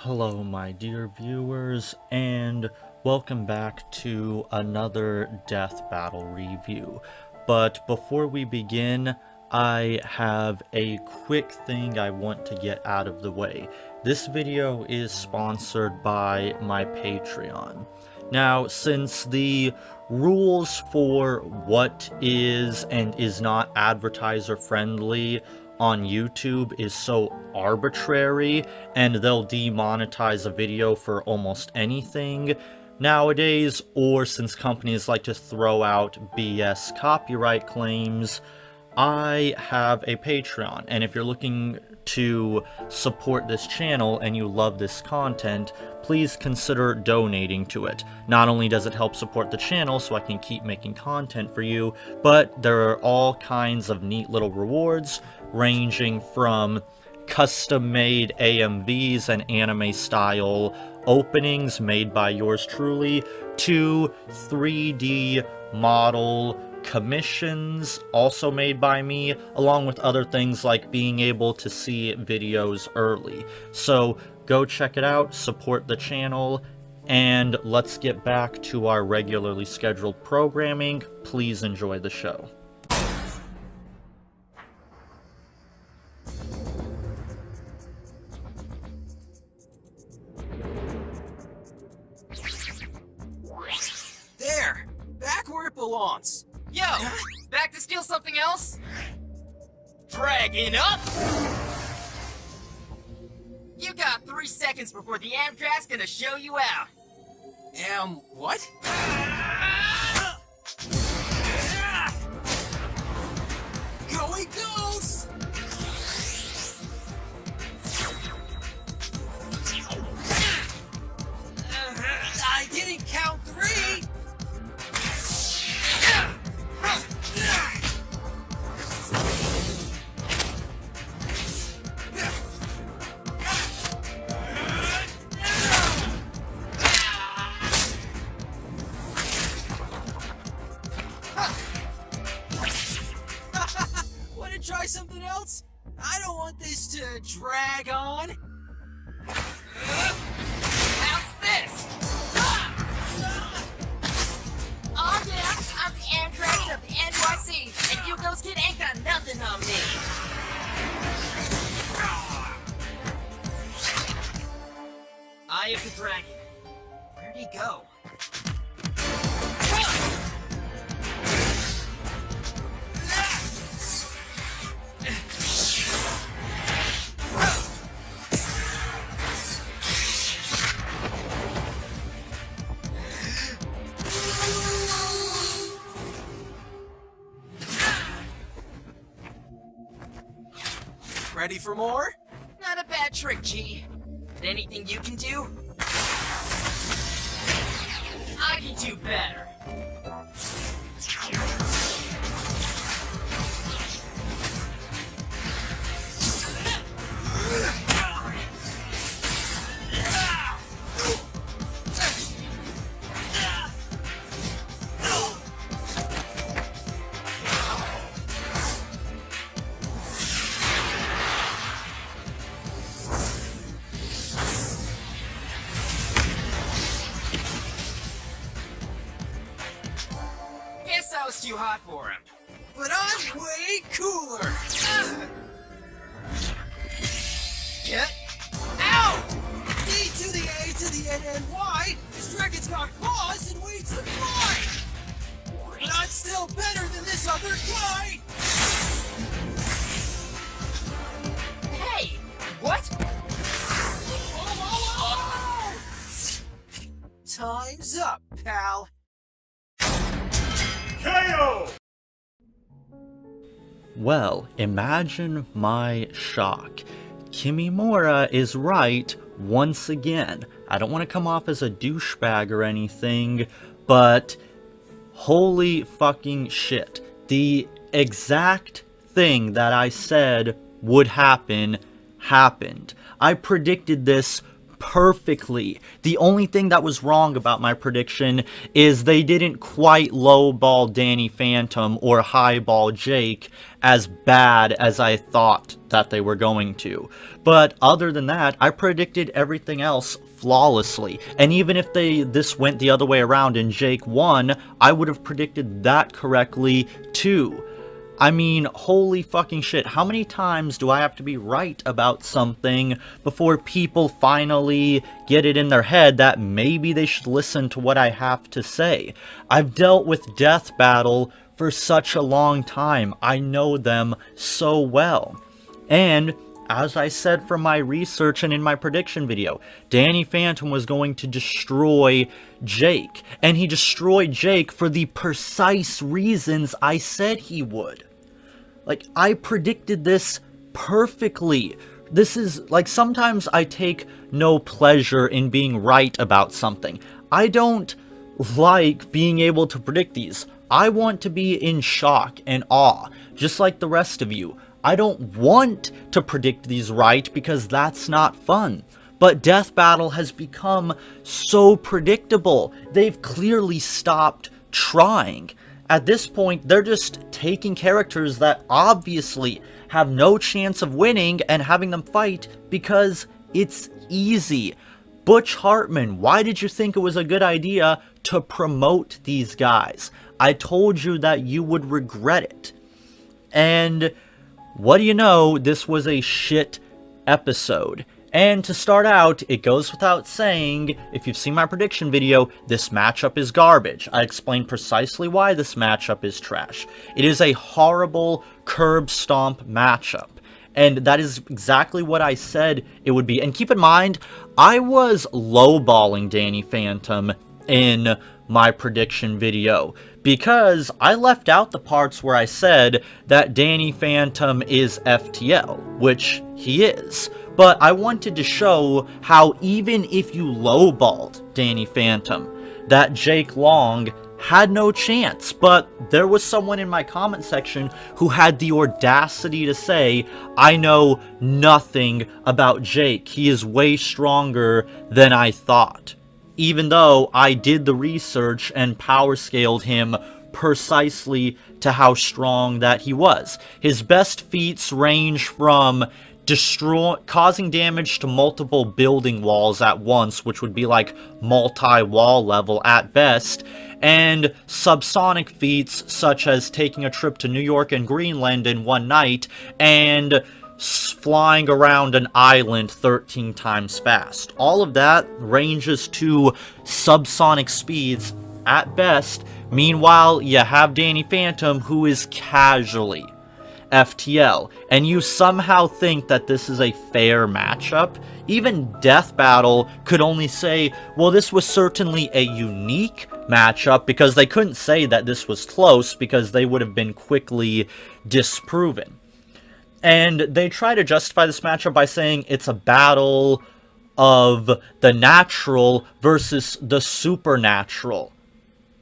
Hello my dear viewers, and welcome back to another Death Battle review. But before we begin, I have a quick thing I want to get out of the way. This video is sponsored by my Patreon. Now, since the rules for what is and is not advertiser friendly on YouTube is so arbitrary, and they'll demonetize a video for almost anything nowadays, or since companies like to throw out BS copyright claims, I have a Patreon, and if you're looking to support this channel and you love this content, please consider donating to it. Not only does it help support the channel so I can keep making content for you, but there are all kinds of neat little rewards, ranging from custom-made AMVs and anime-style openings made by yours truly, to 3D model commissions also made by me, along with other things like being able to see videos early. So go check it out, support the channel, and let's get back to our regularly scheduled programming. Please enjoy the show. There! Back where it belongs! Yo! Back to steal something else? Dragging up! You got 3 seconds before the Amtrak's gonna show you out. What? Go he goes! I didn't count 3! Wanna try something else? I don't want this to drag on. How's this? Oh yeah, I'm the Amtrak of the NYC, and you ghost kid ain't got nothing on me. Eye of the Dragon. Where'd he go? Ready for more? Not a bad trick, G. But anything you can do? I can do better. Guess I was too hot for him. But I'm way cooler! Get out! D to the A to the N and Y! This dragon's got claws and wings to fly! But I'm still better than this other guy! Hey! What? Time's up, pal. Well, imagine my shock. Kimimura is right once again. I don't want to come off as a douchebag or anything, but holy fucking shit. The exact thing that I said would happen, happened. I predicted this perfectly. The only thing that was wrong about my prediction is they didn't quite lowball Danny Phantom or highball Jake as bad as I thought that they were going to. But other than that, I predicted everything else flawlessly. And even if this went the other way around and Jake won, I would have predicted that correctly too. I mean, holy fucking shit, how many times do I have to be right about something before people finally get it in their head that maybe they should listen to what I have to say? I've dealt with Death Battle for such a long time. I know them so well. And as I said from my research and in my prediction video, Danny Phantom was going to destroy Jake. And he destroyed Jake for the precise reasons I said he would. Like, I predicted this perfectly. This is, like, sometimes I take no pleasure in being right about something. I don't like being able to predict these. I want to be in shock and awe, just like the rest of you. I don't want to predict these right because that's not fun. But Death Battle has become so predictable. They've clearly stopped trying. At this point, they're just taking characters that obviously have no chance of winning and having them fight because it's easy. Butch Hartman, why did you think it was a good idea to promote these guys? I told you that you would regret it. And what do you know, this was a shit episode. And to start out, it goes without saying, if you've seen my prediction video, this matchup is garbage. I explained precisely why this matchup is trash. It is a horrible curb stomp matchup. And that is exactly what I said it would be. And keep in mind, I was lowballing Danny Phantom in my prediction video, because I left out the parts where I said that Danny Phantom is FTL, which he is. But I wanted to show how even if you lowballed Danny Phantom, that Jake Long had no chance. But there was someone in my comment section who had the audacity to say, I know nothing about Jake. He is way stronger than I thought. Even though I did the research and power scaled him precisely to how strong that he was. His best feats range from causing damage to multiple building walls at once, which would be like multi-wall level at best, and subsonic feats such as taking a trip to New York and Greenland in one night and flying around an island 13 times fast. All of that ranges to subsonic speeds at best. Meanwhile, you have Danny Phantom, who is casually FTL, and you somehow think that this is a fair matchup. Even Death Battle could only say, well, this was certainly a unique matchup, because they couldn't say that this was close because they would have been quickly disproven. And they try to justify this matchup by saying it's a battle of the natural versus the supernatural.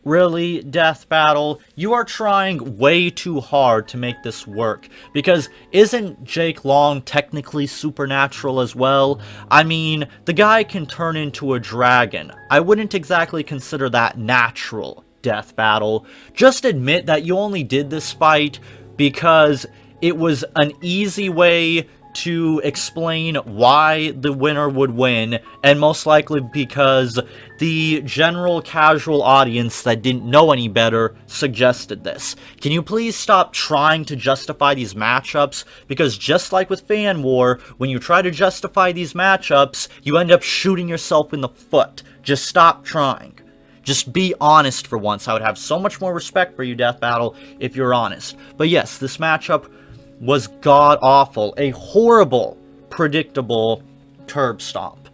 Really, Death Battle? You are trying way too hard to make this work, because isn't Jake Long technically supernatural as well? I mean, the guy can turn into a dragon. I wouldn't exactly consider that natural, Death Battle. Just admit that you only did this fight because it was an easy way to explain why the winner would win, and most likely because the general casual audience that didn't know any better suggested this. Can you please stop trying to justify these matchups? Because just like with Fan War, when you try to justify these matchups, you end up shooting yourself in the foot. Just stop trying. Just be honest for once. I would have so much more respect for you, Death Battle, if you're honest. But yes, this matchup was god-awful. A horrible, predictable curb stomp.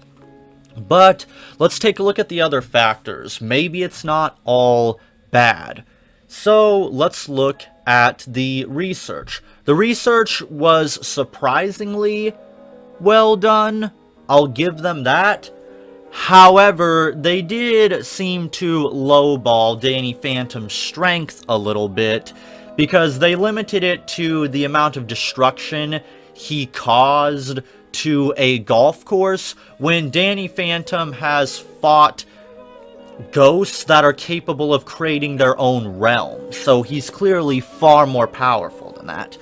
But let's take a look at the other factors. Maybe it's not all bad. So let's look at the research. The research was surprisingly well done. I'll give them that. However, they did seem to lowball Danny Phantom's strength a little bit, because they limited it to the amount of destruction he caused to a golf course when Danny Phantom has fought ghosts that are capable of creating their own realm. So he's clearly far more powerful than that.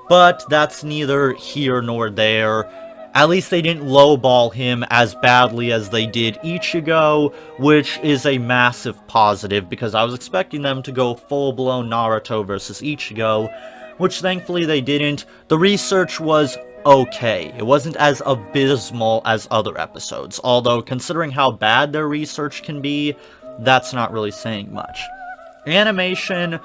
But that's neither here nor there. At least they didn't lowball him as badly as they did Ichigo, which is a massive positive, because I was expecting them to go full-blown Naruto versus Ichigo, which thankfully they didn't. The research was okay. It wasn't as abysmal as other episodes, although considering how bad their research can be, that's not really saying much. Animation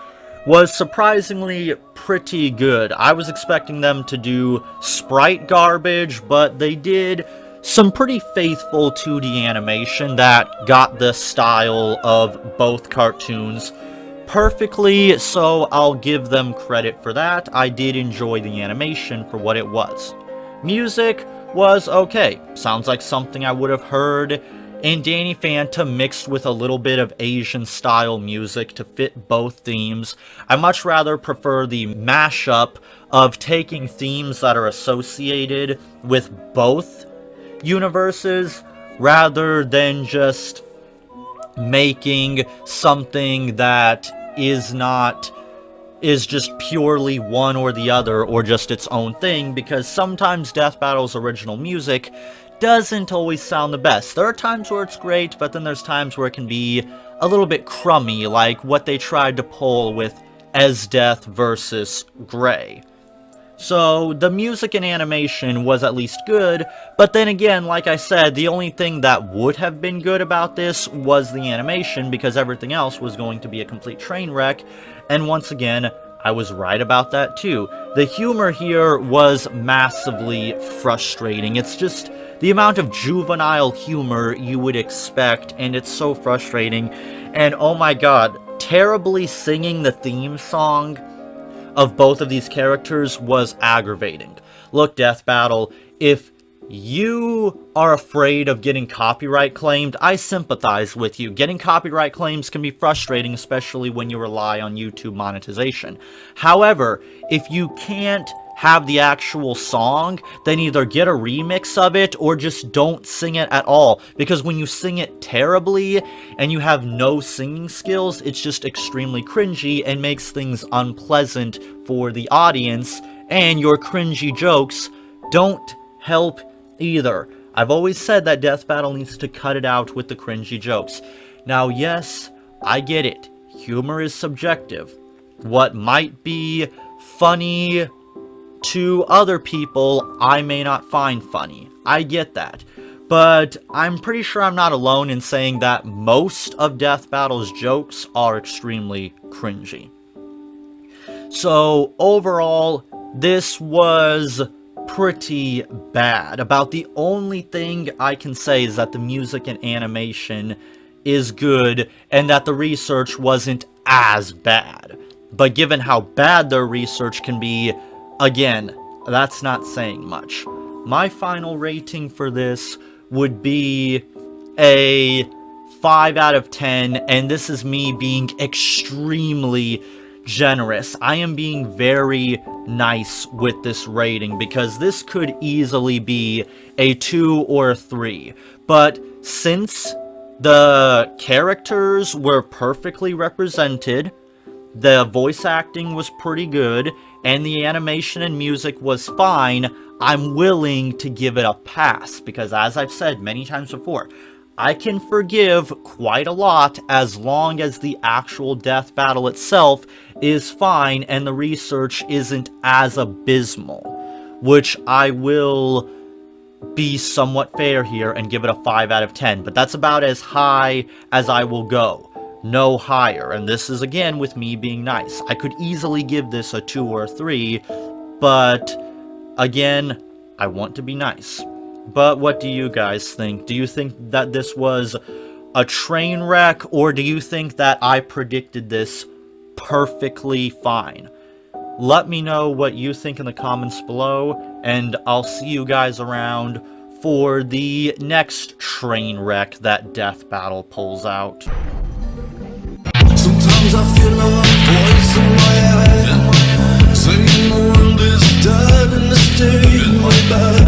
was surprisingly pretty good. I was expecting them to do sprite garbage, but they did some pretty faithful 2D animation that got the style of both cartoons perfectly, so I'll give them credit for that. I did enjoy the animation for what it was. Music was okay. Sounds like something I would have heard in Danny Phantom mixed with a little bit of Asian-style music to fit both themes. I much rather prefer the mashup of taking themes that are associated with both universes rather than just making something that is just purely one or the other, or just its own thing, because sometimes Death Battle's original music doesn't always sound the best. There are times where it's great, but then there's times where it can be a little bit crummy, like what they tried to pull with Esdeath versus Grey. So, the music and animation was at least good, but then again, like I said, the only thing that would have been good about this was the animation, because everything else was going to be a complete train wreck, and once again, I was right about that too. The humor here was massively frustrating. It's just the amount of juvenile humor you would expect, and it's so frustrating. And oh my god, terribly singing the theme song of both of these characters was aggravating. Look, Death Battle, if you are afraid of getting copyright claimed, I sympathize with you. Getting copyright claims can be frustrating, especially when you rely on YouTube monetization. However, if you can't have the actual song, then either get a remix of it or just don't sing it at all. Because when you sing it terribly and you have no singing skills, it's just extremely cringy and makes things unpleasant for the audience, and your cringy jokes don't help either. I've always said that Death Battle needs to cut it out with the cringy jokes. Now, yes, I get it. Humor is subjective. What might be funny to other people, I may not find funny. I get that. But I'm pretty sure I'm not alone in saying that most of Death Battle's jokes are extremely cringy. So, overall, this was pretty bad. About the only thing I can say is that the music and animation is good, and that the research wasn't as bad. But given how bad their research can be, again, that's not saying much. My final rating for this would be a 5 out of 10, and this is me being extremely generous. I am being very nice with this rating, because this could easily be a 2 or a 3. But since the characters were perfectly represented, the voice acting was pretty good, and the animation and music was fine, I'm willing to give it a pass, because as I've said many times before, I can forgive quite a lot as long as the actual Death Battle itself is fine and the research isn't as abysmal, which I will be somewhat fair here and give it a 5 out of 10, but that's about as high as I will go. No higher, and this is again with me being nice. I could easily give this a 2 or a 3, but again, I want to be nice. But what do you guys think? Do you think that this was a train wreck, or do you think that I predicted this perfectly fine? Let me know what you think in the comments below, and I'll see you guys around for the next train wreck that Death Battle pulls out. Sometimes I feel a voice in my head saying the world is dead and it's staying way back.